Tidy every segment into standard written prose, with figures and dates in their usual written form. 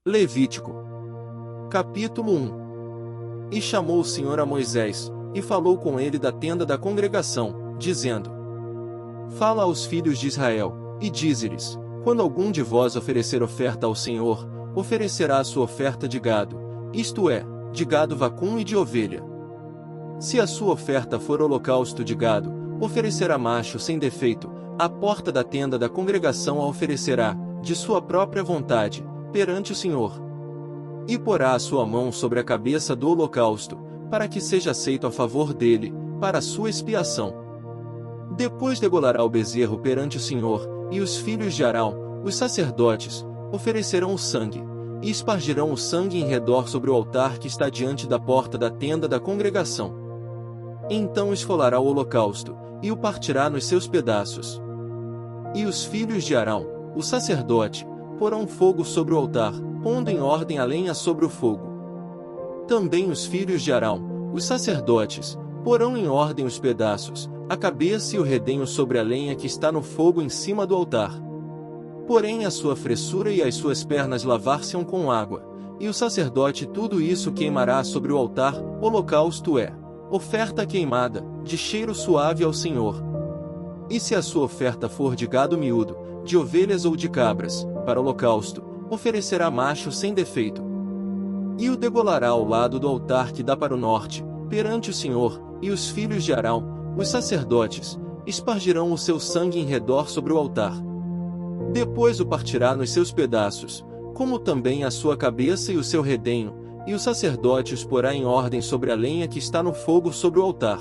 Levítico. Capítulo 1. E chamou o Senhor a Moisés, e falou com ele da tenda da congregação, dizendo: Fala aos filhos de Israel, e dize-lhes: Quando algum de vós oferecer oferta ao Senhor, oferecerá a sua oferta de gado, isto é, de gado vacuno e de ovelha. Se a sua oferta for holocausto de gado, oferecerá macho sem defeito, à porta da tenda da congregação a oferecerá, de sua própria vontade, perante o Senhor. E porá a sua mão sobre a cabeça do holocausto, para que seja aceito a favor dele, para a sua expiação. Depois degolará o bezerro perante o Senhor, e os filhos de Arão, os sacerdotes, oferecerão o sangue, e espargirão o sangue em redor sobre o altar que está diante da porta da tenda da congregação. Então esfolará o holocausto, e o partirá nos seus pedaços. E os filhos de Arão, o sacerdote, porão fogo sobre o altar, pondo em ordem a lenha sobre o fogo. Também os filhos de Arão, os sacerdotes, porão em ordem os pedaços, a cabeça e o redenho sobre a lenha que está no fogo em cima do altar. Porém a sua fressura e as suas pernas lavar-se-ão com água, e o sacerdote tudo isso queimará sobre o altar. Holocausto é oferta queimada, de cheiro suave ao Senhor. E se a sua oferta for de gado miúdo, de ovelhas ou de cabras, para holocausto, oferecerá macho sem defeito. E o degolará ao lado do altar que dá para o norte, perante o Senhor, e os filhos de Arão, os sacerdotes, espargirão o seu sangue em redor sobre o altar. Depois o partirá nos seus pedaços, como também a sua cabeça e o seu redenho, e o sacerdote os porá em ordem sobre a lenha que está no fogo sobre o altar.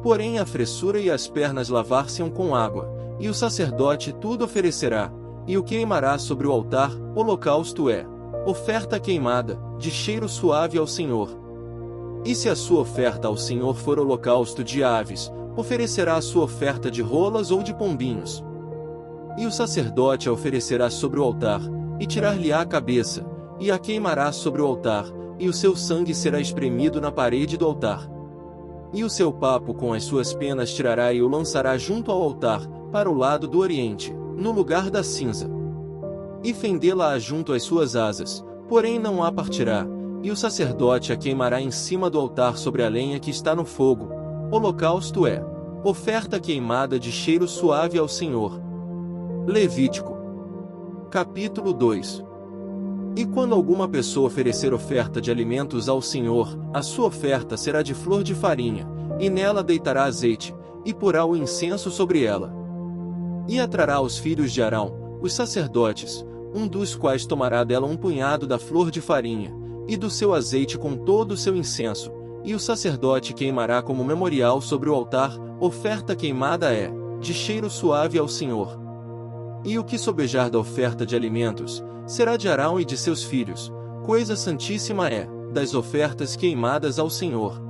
Porém a fressura e as pernas lavar-se-ão com água, e o sacerdote tudo oferecerá, e o queimará sobre o altar. Holocausto é oferta queimada, de cheiro suave ao Senhor. E se a sua oferta ao Senhor for holocausto de aves, oferecerá a sua oferta de rolas ou de pombinhos. E o sacerdote a oferecerá sobre o altar, e tirar-lhe-á a cabeça, e a queimará sobre o altar, e o seu sangue será espremido na parede do altar. E o seu papo com as suas penas tirará e o lançará junto ao altar, para o lado do oriente, no lugar da cinza. E fendê-la-á junto às suas asas, porém não a partirá, e o sacerdote a queimará em cima do altar sobre a lenha que está no fogo. Holocausto é oferta queimada de cheiro suave ao Senhor. Levítico. Capítulo 2. E quando alguma pessoa oferecer oferta de alimentos ao Senhor, a sua oferta será de flor de farinha, e nela deitará azeite, e porá o incenso sobre ela. E atrará os filhos de Arão, os sacerdotes, um dos quais tomará dela um punhado da flor de farinha, e do seu azeite com todo o seu incenso, e o sacerdote queimará como memorial sobre o altar. Oferta queimada é de cheiro suave ao Senhor. E o que sobejar da oferta de alimentos, será de Arão e de seus filhos, coisa santíssima é, das ofertas queimadas ao Senhor.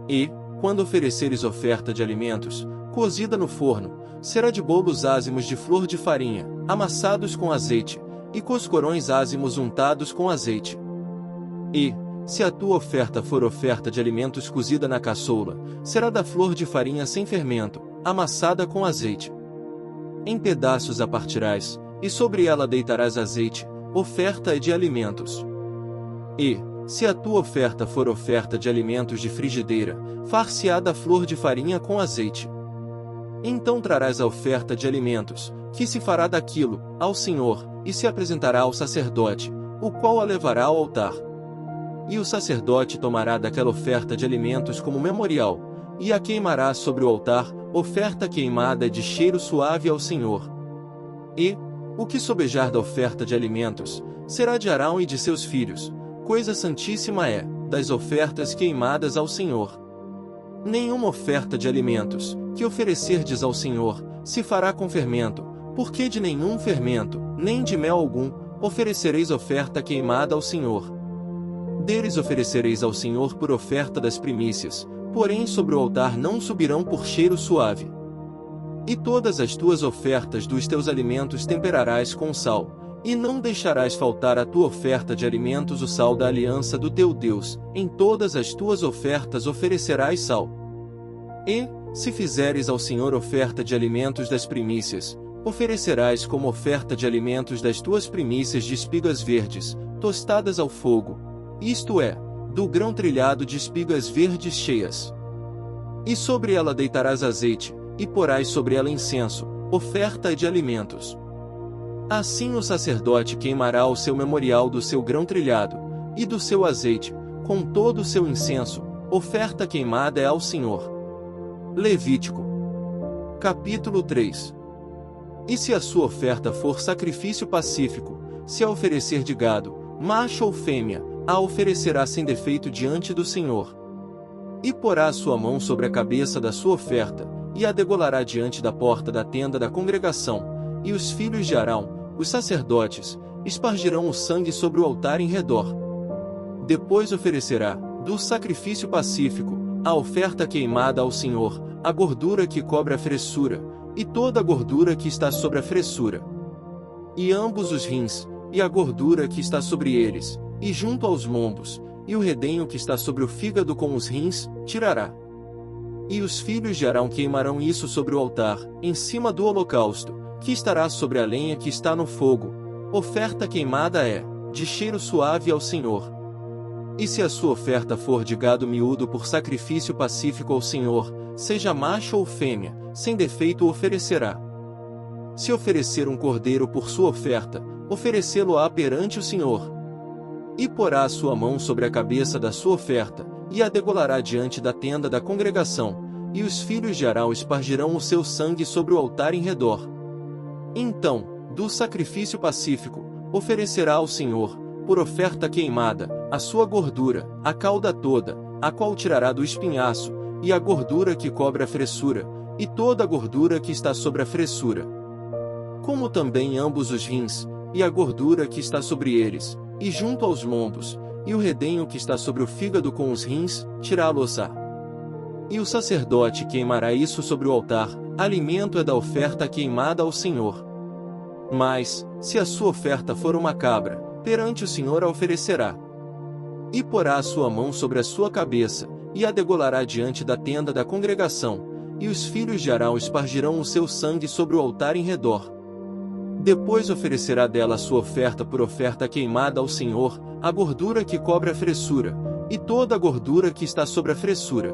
E, quando ofereceres oferta de alimentos, cozida no forno, será de bolos ázimos de flor de farinha, amassados com azeite, e coscorões ázimos untados com azeite. E, se a tua oferta for oferta de alimentos cozida na caçoula, será da flor de farinha sem fermento, amassada com azeite. Em pedaços a partirás, e sobre ela deitarás azeite. Oferta é de alimentos. E, se a tua oferta for oferta de alimentos de frigideira, far-se-á da flor de farinha com azeite. Então trarás a oferta de alimentos, que se fará daquilo, ao Senhor, e se apresentará ao sacerdote, o qual a levará ao altar. E o sacerdote tomará daquela oferta de alimentos como memorial, e a queimará sobre o altar. Oferta queimada de cheiro suave ao Senhor. E, o que sobejar da oferta de alimentos, será de Arão e de seus filhos, coisa santíssima é, das ofertas queimadas ao Senhor. Nenhuma oferta de alimentos, que oferecerdes ao Senhor, se fará com fermento, porque de nenhum fermento, nem de mel algum, oferecereis oferta queimada ao Senhor. Deles oferecereis ao Senhor por oferta das primícias, porém sobre o altar não subirão por cheiro suave. E todas as tuas ofertas dos teus alimentos temperarás com sal, e não deixarás faltar à tua oferta de alimentos o sal da aliança do teu Deus. Em todas as tuas ofertas oferecerás sal. E, se fizeres ao Senhor oferta de alimentos das primícias, Oferecerás como oferta de alimentos das tuas primícias de espigas verdes, tostadas ao fogo, isto é, do grão trilhado de espigas verdes cheias. E sobre ela deitarás azeite, e porás sobre ela incenso, oferta de alimentos. Assim o sacerdote queimará o seu memorial do seu grão trilhado, e do seu azeite, com todo o seu incenso, oferta queimada é ao Senhor. Levítico. Capítulo 3. E se a sua oferta for sacrifício pacífico, se a oferecer de gado, macho ou fêmea, a oferecerá sem defeito diante do Senhor. E porá a sua mão sobre a cabeça da sua oferta, e a degolará diante da porta da tenda da congregação, e os filhos de Arão, os sacerdotes, espargirão o sangue sobre o altar em redor. Depois oferecerá, do sacrifício pacífico, a oferta queimada ao Senhor, a gordura que cobre a fressura, e toda a gordura que está sobre a fressura. E ambos os rins, e a gordura que está sobre eles, e junto aos lombos, e o redenho que está sobre o fígado com os rins, tirará. E os filhos de Arão queimarão isso sobre o altar, em cima do holocausto, que estará sobre a lenha que está no fogo. Oferta queimada é, de cheiro suave ao Senhor. E se a sua oferta for de gado miúdo por sacrifício pacífico ao Senhor, seja macho ou fêmea, sem defeito o oferecerá. Se oferecer um cordeiro por sua oferta, oferecê-lo-á perante o Senhor. E porá a sua mão sobre a cabeça da sua oferta, e a degolará diante da tenda da congregação, e os filhos de Arão espargirão o seu sangue sobre o altar em redor. Então, do sacrifício pacífico, oferecerá ao Senhor, por oferta queimada, a sua gordura, a cauda toda, a qual tirará do espinhaço, e a gordura que cobre a fressura, e toda a gordura que está sobre a fressura. Como também ambos os rins, e a gordura que está sobre eles, e junto aos lombos, e o redenho que está sobre o fígado com os rins, tirá-los-á. E o sacerdote queimará isso sobre o altar, alimento é da oferta queimada ao Senhor. Mas, se a sua oferta for uma cabra, perante o Senhor a oferecerá. E porá a sua mão sobre a sua cabeça, e a degolará diante da tenda da congregação, e os filhos de Arão espargirão o seu sangue sobre o altar em redor. Depois oferecerá dela a sua oferta por oferta queimada ao Senhor, a gordura que cobre a fressura, e toda a gordura que está sobre a fressura.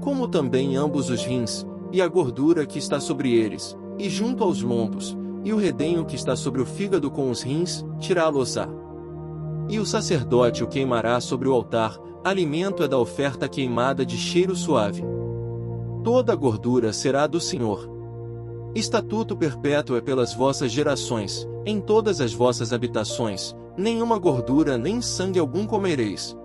Como também ambos os rins, e a gordura que está sobre eles, e junto aos lombos, e o redenho que está sobre o fígado com os rins, tirá-los-á. E o sacerdote o queimará sobre o altar, alimento é da oferta queimada de cheiro suave. Toda a gordura será do Senhor. Estatuto perpétuo é pelas vossas gerações, em todas as vossas habitações, nenhuma gordura nem sangue algum comereis.